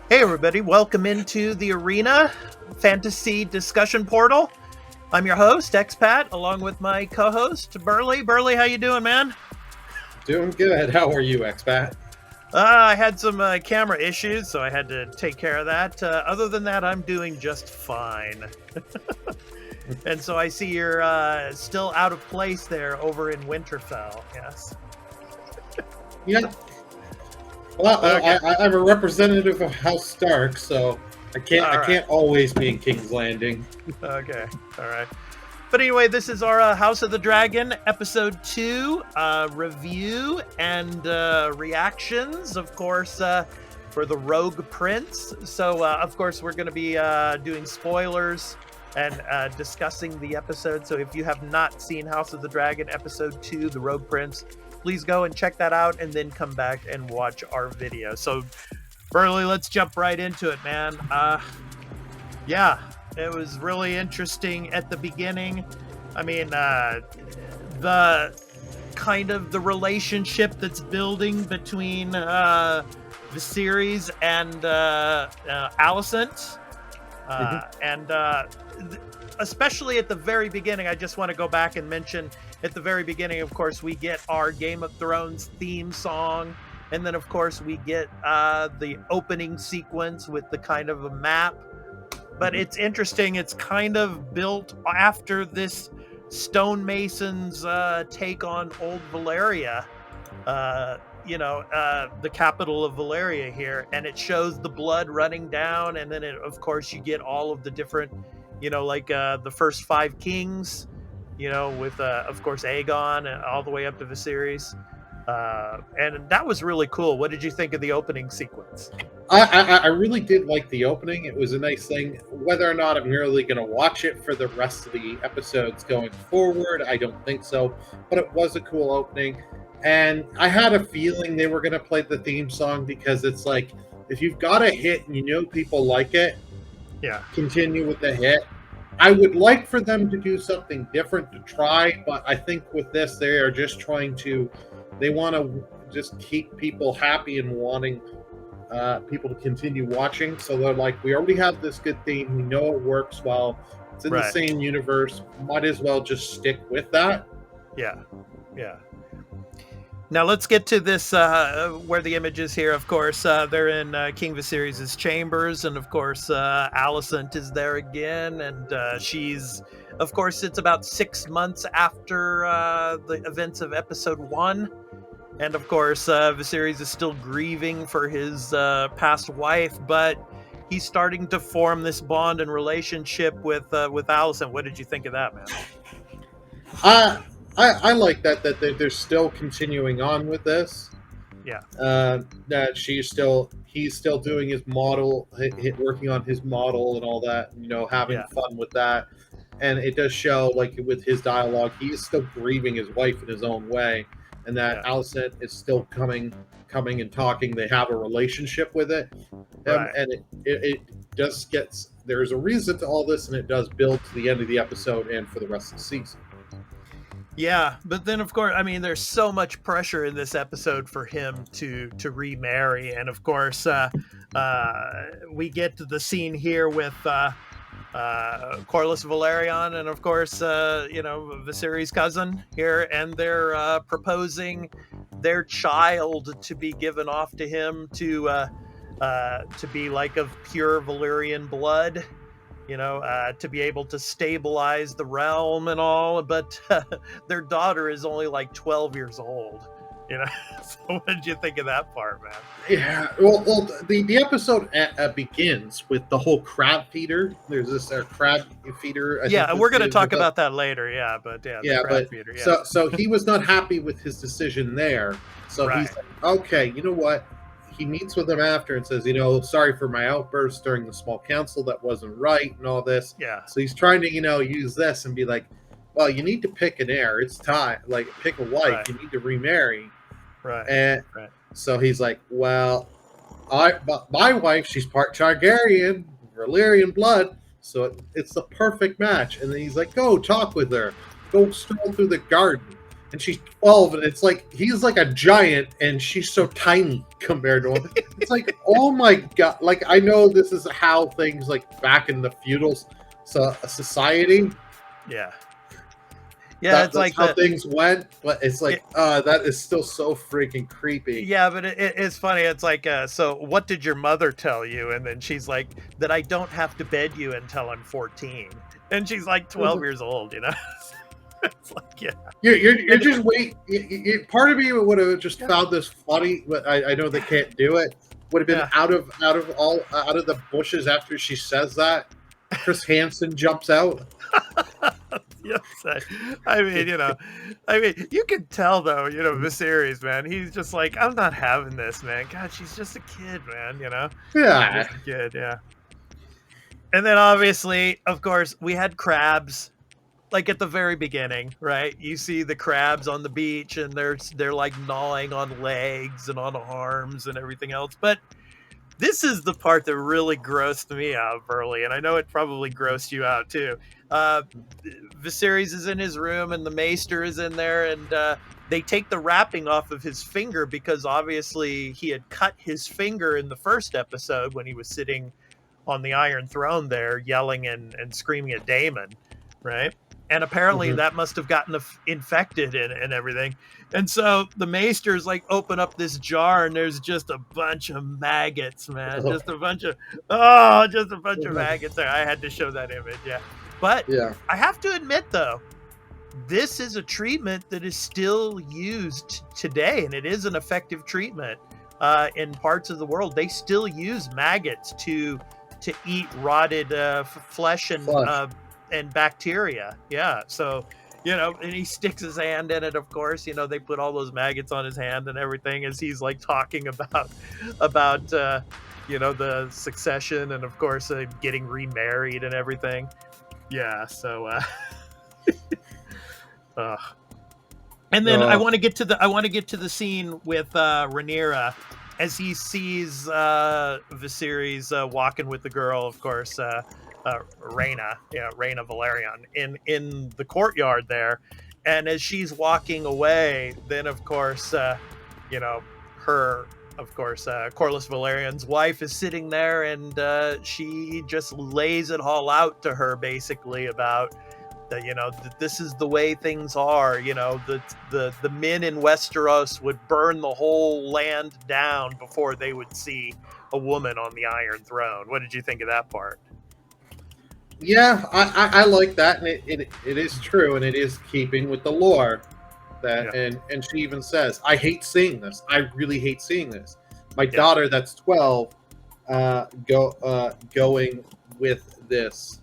Hey everybody, welcome into the Arena Fantasy Discussion Portal. I'm your host, Expat, along with my co-host, Burley. Burley, how you doing, man? Doing good. How are you, Expat? I had some camera issues, so I had to take care of that. Other than that, I'm doing just fine. And so I see you're still out of place there over in Winterfell, yes? Yeah. Well, Okay. I'm a representative of House Stark, so I can't All I right. can't always be in King's Landing. Okay, all right. But anyway, this is our House of the Dragon episode 2 review and reactions, of course, for the Rogue Prince. So, of course, we're going to be doing spoilers and discussing the episode. So, if you have not seen House of the Dragon episode 2, the Rogue Prince, please go and check that out and then come back and watch our video. So, Burley, let's jump right into it, man. Yeah, it was really interesting at the beginning. I mean, the kind of the relationship that's building between Viserys and Alicent. And especially at the very beginning, I just want to go back and mention at the very beginning, of course, we get our Game of Thrones theme song. And then, of course, we get the opening sequence with the kind of a map. But it's interesting. It's kind of built after this stonemason's take on old Valyria, the capital of Valyria here. And it shows the blood running down. And then, of course, you get all of the different, the first 5 kings, with, of course, Aegon and all the way up to Viserys. And that was really cool. What did you think of the opening sequence? I really did like the opening. It was a nice thing. Whether or not I'm really going to watch it for the rest of the episodes going forward, I don't think so. But it was a cool opening. And I had a feeling they were going to play the theme song because it's like, if you've got a hit and you know people like it, Yeah. continue with the hit. I would like for them to do something different to try, but I think with this, they are just they want to just keep people happy and wanting people to continue watching. So they're like, we already have this good theme. We know it works well. It's in the same universe. Might as well just stick with that. Yeah. Yeah. Now let's get to this, where the image is here. Of course, they're in King Viserys' chambers, and of course, Alicent is there again, and she's, of course, it's about 6 months after the events of episode 1, and of course, Viserys is still grieving for his past wife, but he's starting to form this bond and relationship with Alicent. What did you think of that, man? I like that they're still continuing on with this. Yeah. That he's still doing his model, working on his model and all that. Having fun with that, and it does show, like with his dialogue, he is still grieving his wife in his own way, and that Alicent is still coming and talking. They have a relationship with it, and it just gets. There's a reason to all this, and it does build to the end of the episode and for the rest of the season. Yeah, but then of course, I mean, there's so much pressure in this episode for him to remarry, and of course, we get to the scene here with Corlys Valaryon, and of course, Viserys' cousin here, and they're proposing their child to be given off to him to be like of pure Valyrian blood. To be able to stabilize the realm and all, but their daughter is only like 12 years old. So what did you think of that part, man? Yeah, well, the episode begins with the whole crab feeder. There's this crab feeder. We're going to talk about that later. Yeah, but the crab feeder. Yeah. So he was not happy with his decision there. So he's like, okay, you know what? He meets with them after and says, sorry for my outburst during the small council. That wasn't right and all this. Yeah. So he's trying to, use this and be like, well, you need to pick an heir. It's time. Like, pick a wife. Right. You need to remarry. Right. And so he's like, well, my wife, she's part Targaryen, Valyrian blood. So it's the perfect match. And then he's like, go talk with her. Go stroll through the garden. and she's 12, and it's like he's like a giant, and she's so tiny compared to him. It's like, oh my god! Like, I know this is how things like back in the feudal society. Yeah. Yeah, it's That's like how the things went, but it's like, it, that is still so freaking creepy. yeah, but it's funny. It's like, so what did your mother tell you? And then she's like, that I don't have to bed you until I'm 14, and she's like 12 years old. It's like, yeah. You're And just wait. Part of me would have just found this funny, but I know they can't do it. Would have been yeah. out of the bushes after she says that. Chris Hansen jumps out. Yes, I mean, you can tell though, Viserys, man, he's just like, I'm not having this, man. God, she's just a kid, man. Yeah. Just a kid, yeah. And then obviously, of course, we had crabs, like at the very beginning, right? You see the crabs on the beach, and they're like gnawing on legs and on arms and everything else. But this is the part that really grossed me out, Burley, and I know it probably grossed you out too. Uh, Viserys is in his room, and the Maester is in there, and they take the wrapping off of his finger because obviously he had cut his finger in the first episode when he was sitting on the Iron Throne there, yelling and screaming at Daemon, right? And apparently Mhm. that must have gotten infected and everything. And so the Maesters like open up this jar, and there's just a bunch of maggots, man. Just a bunch of maggots there. I had to show that image, yeah. But Yeah. I have to admit though, this is a treatment that is still used today, and it is an effective treatment in parts of the world. They still use maggots to eat rotted flesh and bacteria. Yeah, so and he sticks his hand in it. Of course, they put all those maggots on his hand and everything as he's like talking about the succession and of course getting remarried and everything. Yeah, so and then I want to get to the scene with Rhaenyra as he sees Viserys walking with the girl, of course, Rhaena Valaryon in the courtyard there, and as she's walking away, then of course, Corlys Velaryon's wife is sitting there, and she just lays it all out to her, basically about that this is the way things are. The men in Westeros would burn the whole land down before they would see a woman on the Iron Throne. What did you think of that part? Yeah, I like that, and it is true, and it is keeping with the lore. That Yeah. and she even says, "I hate seeing this. I really hate seeing this." My Yeah. daughter, that's 12, going with this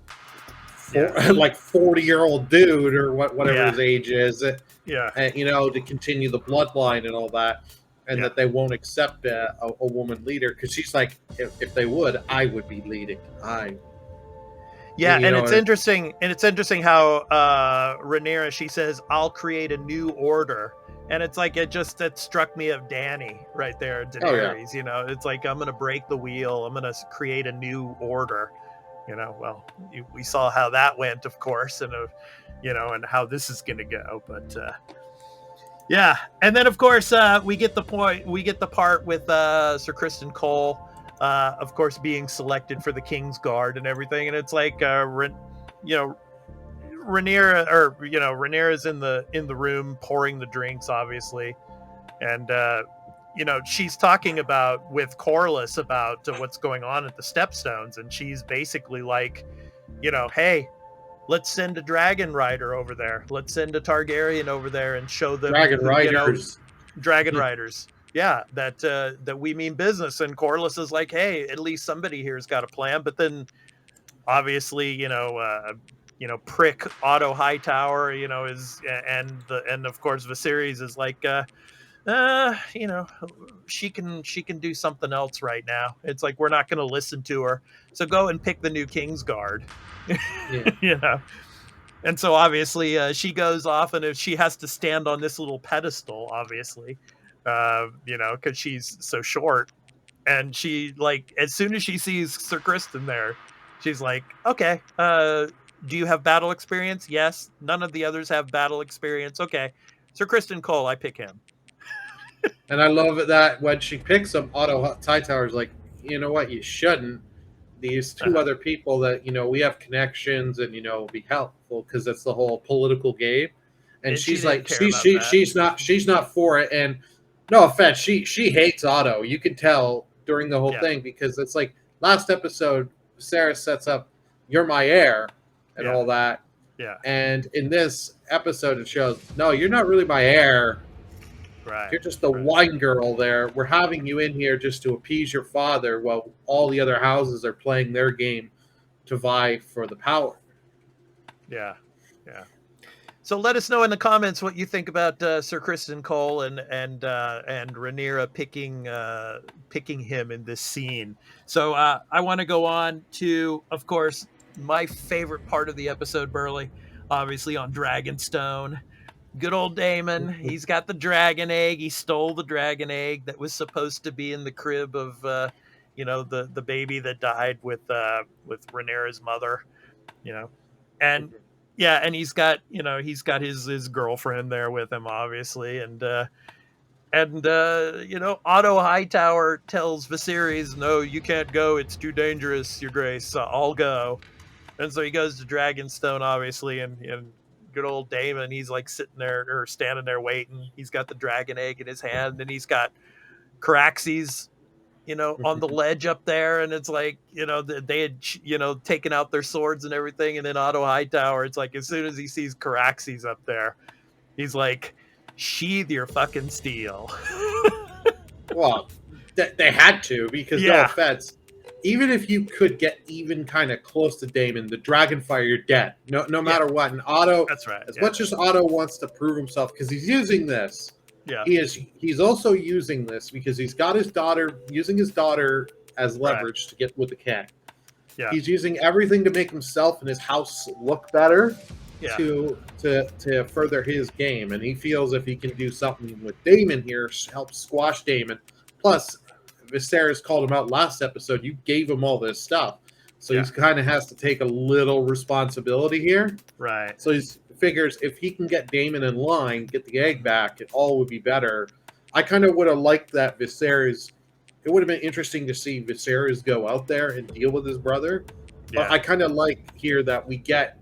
like 40-year-old dude or whatever his age is, Yeah. to continue the bloodline and all that, and that they won't accept a woman leader because she's like, if they would, I would be leading. Yeah, and it's interesting. And it's interesting how Rhaenyra, she says, "I'll create a new order," and it's like that struck me of Dany right there, Daenerys. Oh, yeah. It's like, I'm gonna break the wheel. I'm gonna create a new order. Well, we saw how that went, of course, and and how this is gonna go. But yeah, and then of course we get the part with Sir Criston Cole. Of course, being selected for the King's Guard and everything, and it's like, Rhaenyra, Rhaenyra's in the room pouring the drinks, obviously, and she's talking with Corlys about what's going on at the Stepstones, and she's basically like, hey, let's send a dragon rider over there. Let's send a Targaryen over there and show them dragon riders. Yeah, that we mean business. And Corlys is like, hey, at least somebody here's got a plan. But then, obviously, prick Otto Hightower, is and of course Viserys is like, she can do something else right now. It's like, we're not going to listen to her. So go and pick the new King's Guard. Yeah. And so obviously she goes off, and if she has to stand on this little pedestal, obviously, because she's so short, and she, like, as soon as she sees Sir Criston there, she's like, okay, do you have battle experience? Yes. None of the others have battle experience. Okay. Sir Criston Cole, I pick him. And I love it that when she picks him, Otto Hightower's like, you know what, you shouldn't. These two other people that, we have connections and, be helpful because it's the whole political game. And she's like, she's not for it. And no offense, she hates Otto. You can tell during the whole thing because it's like last episode, Sarah sets up, you're my heir and all that. Yeah. And in this episode, it shows, no, you're not really my heir. Right. You're just a wine girl there. We're having you in here just to appease your father while all the other houses are playing their game to vie for the power. Yeah. Yeah. So let us know in the comments what you think about Sir Criston Cole and Rhaenyra picking him in this scene. So I want to go on to, of course, my favorite part of the episode, Burley, obviously on Dragonstone. Good old Daemon. He's got the dragon egg. He stole the dragon egg that was supposed to be in the crib of, the baby that died with Rhaenyra's mother, and and he's got his girlfriend there with him, obviously, and Otto Hightower tells Viserys, "No, you can't go. It's too dangerous, Your Grace. I'll go." And so he goes to Dragonstone, obviously, and good old Daemon, he's like sitting there or standing there waiting. He's got the dragon egg in his hand, and he's got Caraxes, on the ledge up there, and it's like, they had, taken out their swords and everything, and then Otto Hightower, it's like as soon as he sees Caraxes up there, he's like, sheathe your fucking steel. Well, they had to, because no offense, even if you could get even kind of close to Daemon, the Dragonfire, you're dead. No matter what. And Otto, that's right. As much as Otto wants to prove himself, because he's using this, he's also using this because he's got his daughter, using his daughter as leverage to get with the king. Yeah. He's using everything to make himself and his house look better to further his game. And he feels if he can do something with Daemon here, help squash Daemon. Plus, Viserys called him out last episode. You gave him all this stuff. So he kind of has to take a little responsibility here. Right. So he figures if he can get Daemon in line, get the egg back, it all would be better. I kind of would have liked that Viserys. It would have been interesting to see Viserys go out there and deal with his brother. But I kind of like here that we get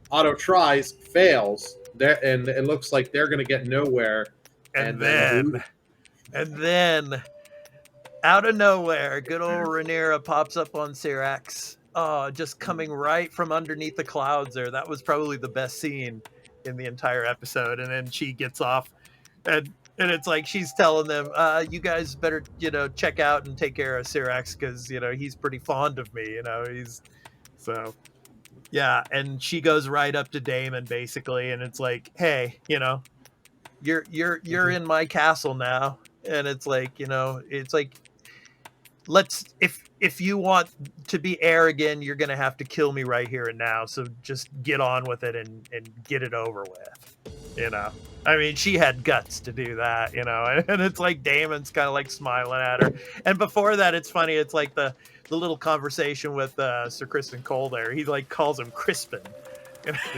Otto tries, fails, and it looks like they're going to get nowhere. And then out of nowhere, good old Rhaenyra pops up on Syrax. Oh, just coming right from underneath the clouds there. That was probably the best scene in the entire episode. And then she gets off, and it's like she's telling them, you guys better, check out and take care of Syrax because, he's pretty fond of me. Yeah, and she goes right up to Daemon basically, and it's like, hey, you're in my castle now, and it's like, let's if you want to be heir again, you're gonna have to kill me right here and now. So just get on with it and get it over with. I mean, she had guts to do that, and it's like Daemon's kind of like smiling at her. And before that, it's funny. It's like the little conversation with Sir Criston Cole there. He like calls him Crispin.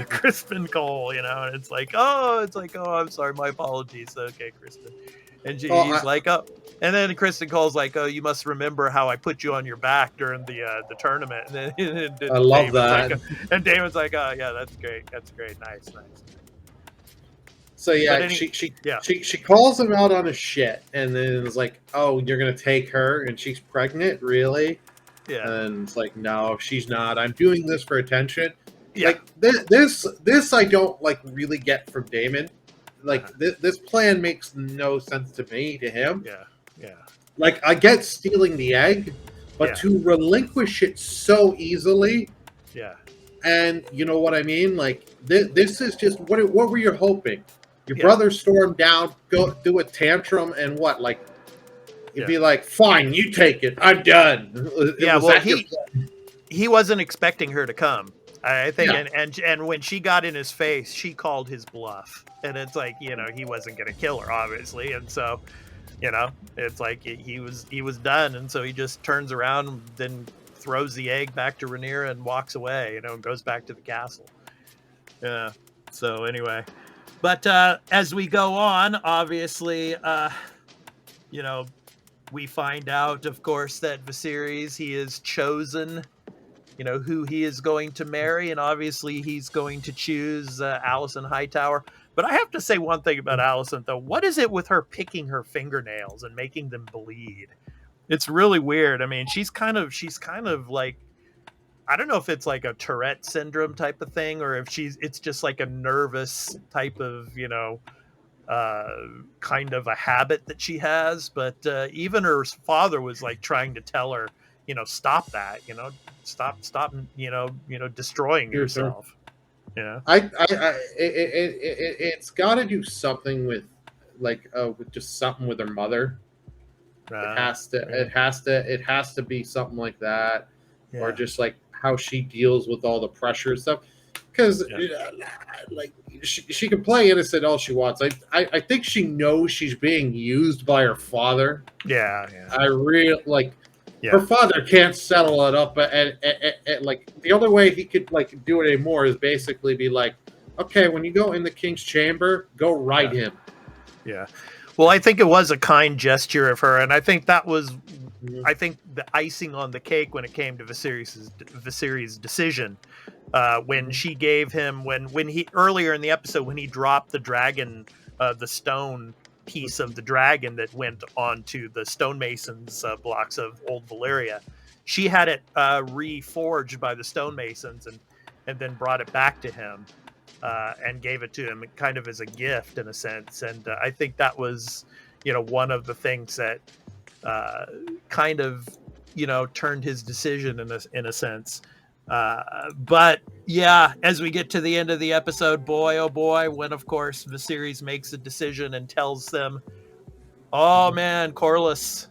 Crispin Cole, and it's like, oh, I'm sorry, my apologies. Okay, Criston. And he's like, oh, and then Criston Cole's like, oh, you must remember how I put you on your back during the tournament. And then I love that. And Damon's like, oh yeah, that's great, nice. So she calls him out on his shit, and then it's like, oh, you're gonna take her, and she's pregnant, really? Yeah. And it's like, no, she's not. I'm doing this for attention. Yeah. Like this I don't like really get from Daemon. Like this plan makes no sense to me, to him. Yeah. Like I get stealing the egg, but to relinquish it so easily. Yeah. And you know what I mean? Like this is just what were you hoping? Your brother stormed down, go do a tantrum, and what? Like you'd be like, fine, you take it. I'm done. He wasn't expecting her to come. I think, and when she got in his face, she called his bluff, and it's like, he wasn't going to kill her, obviously, and so, it's like he was done, and so he just turns around and then throws the egg back to Rhaenyra and walks away, and goes back to the castle. Yeah. So anyway, But as we go on, obviously, we find out, of course, that Viserys, he is chosen, who he is going to marry, and obviously he's going to choose Alicent Hightower. But I have to say one thing about Alicent, though. What is it with her picking her fingernails and making them bleed? It's really weird. I mean, she's kind of like, I don't know if it's like a Tourette syndrome type of thing, or if it's just like a nervous type of, kind of a habit that she has. But even her father was like trying to tell her, stop that, stop, destroying yourself. Yeah. It's got to do something with with just something with her mother. It has to be something like that, or just like how she deals with all the pressure and stuff. Because like she can play innocent all she wants. I think she knows she's being used by her father. Yeah. I really like. Yeah. Her father can't settle it up, and like the only way he could like do it anymore is basically be like, okay, when you go in the king's chamber, go ride him. Yeah. Well, I think it was a kind gesture of her, and I think that was, I think the icing on the cake when it came to Viserys' decision, when she gave him when he earlier in the episode when he dropped the dragon, the stone piece of the dragon that went onto the stonemasons' blocks of old Valyria. She had it reforged by the stonemasons and then brought it back to him and gave it to him kind of as a gift in a sense. And I think that was, one of the things that kind of, turned his decision in a sense. But yeah, as we get to the end of the episode, boy, oh boy, when of course Viserys makes a decision and tells them, oh man, Corlys,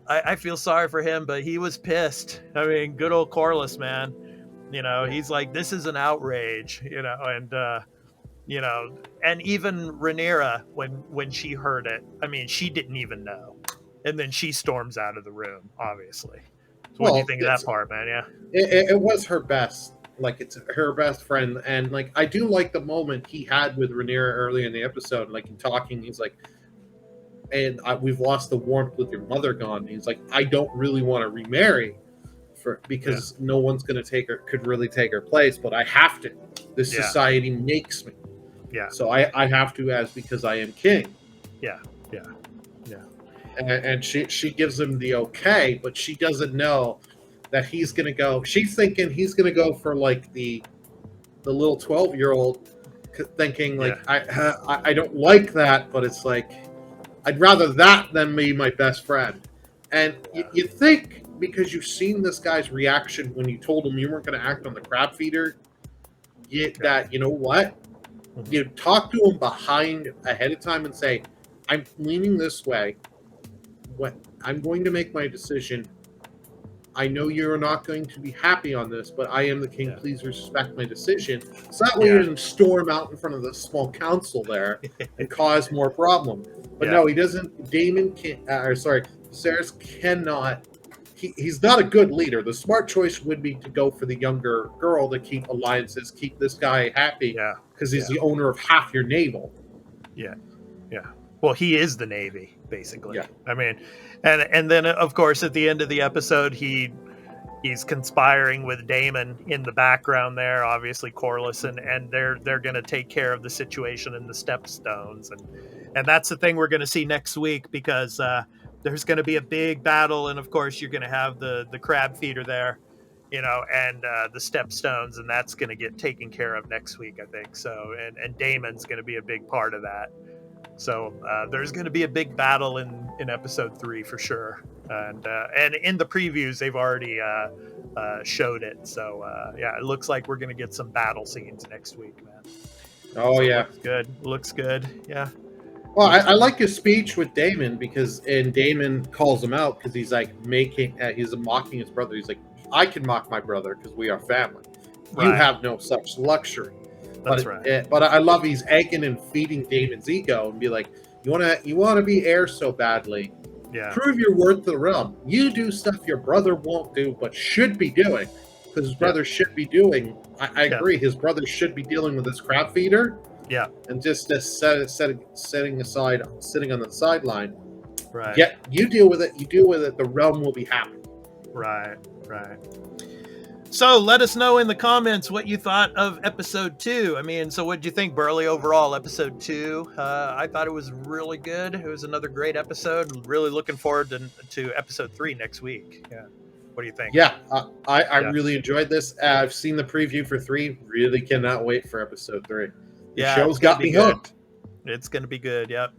I feel sorry for him, but he was pissed. I mean, good old Corlys, man. He's like, this is an outrage, and and even Rhaenyra, when she heard it, I mean, she didn't even know. And then she storms out of the room, obviously. So what do you think of that part, man? Yeah. It was her best. Like, it's her best friend. And, like, I do like the moment he had with Rhaenyra early in the episode. Like, talking, he's like, and we've lost the warmth with your mother gone. And he's like, I don't really want to remarry because no one's going to could really take her place, but I have to. This society makes me. Yeah. So I have to because I am king. Yeah. And she gives him the okay, but she doesn't know that he's going to go. She's thinking he's going to go for like the little 12-year-old, thinking like I don't like that, but it's like I'd rather that than be my best friend. And you think because you've seen this guy's reaction when you told him you weren't going to act on the crab feeder, that you know what, you talk to him ahead of time and say, I'm leaning this way. I'm going to make my decision. I know you're not going to be happy on this, but I am the king. Please respect my decision. So that way you didn't storm out in front of the small council there and cause more problem. But no, he doesn't. Daemon can't. Viserys cannot. He's not a good leader. The smart choice would be to go for the younger girl to keep alliances, keep this guy happy, because he's the owner of half your naval. Yeah. Well, he is the Navy, basically. Yeah. I mean, and then of course at the end of the episode, he's conspiring with Daemon in the background there, obviously Corlys, and they're going to take care of the situation in the Stepstones, and that's the thing we're going to see next week, because there's going to be a big battle, and of course you're going to have the crab feeder there, and the Stepstones, and that's going to get taken care of next week, I think. So, and Daemon's going to be a big part of that. So there's going to be a big battle in episode 3 for sure, and in the previews they've already showed it. So it looks like we're going to get some battle scenes next week, man. Oh so yeah, looks good. Yeah. Well, I like his speech with Daemon, because Daemon calls him out because he's like he's mocking his brother. He's like, I can mock my brother because we are family. Right. You have no such luxury. That's right. But I love he's egging and feeding Daemon's ego and be like, you want to be heir so badly. Yeah. Prove your worth to the realm. You do stuff your brother won't do, but should be doing, because his brother should be doing. I agree. His brother should be dealing with this crab feeder. Yeah. And just sitting on the sideline. Right. Yeah, you deal with it. You deal with it. The realm will be happy. Right. So let us know in the comments what you thought of episode 2. I mean, so what did you think, Burley, overall, episode 2? I thought it was really good. It was another great episode. Really looking forward to episode 3 next week. Yeah. What do you think? Yeah, I really enjoyed this. I've seen the preview for 3. Really cannot wait for episode 3. The show's got me hooked. It's going to be good, yep.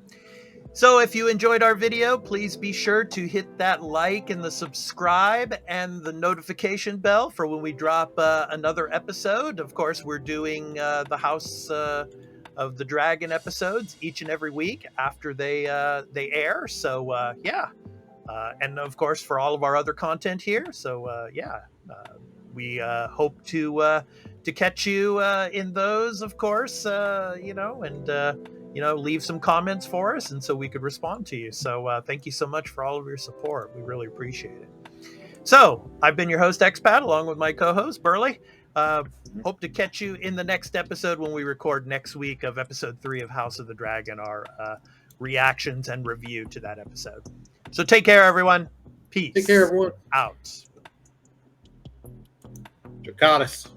So if you enjoyed our video, please be sure to hit that like and the subscribe and the notification bell for when we drop another episode. Of course, we're doing the House of the Dragon episodes each and every week after they air. So yeah, and of course for all of our other content here. So yeah, we hope to catch you in those, of course. You know, and leave some comments for us, and so we could respond to you. So thank you so much for all of your support. We really appreciate it. So I've been your host, Expat, along with my co-host, Burley. Hope to catch you in the next episode when we record next week of episode 3 of House of the Dragon, our reactions and review to that episode. So take care, everyone. Peace. Take care, everyone. Out. Draconis.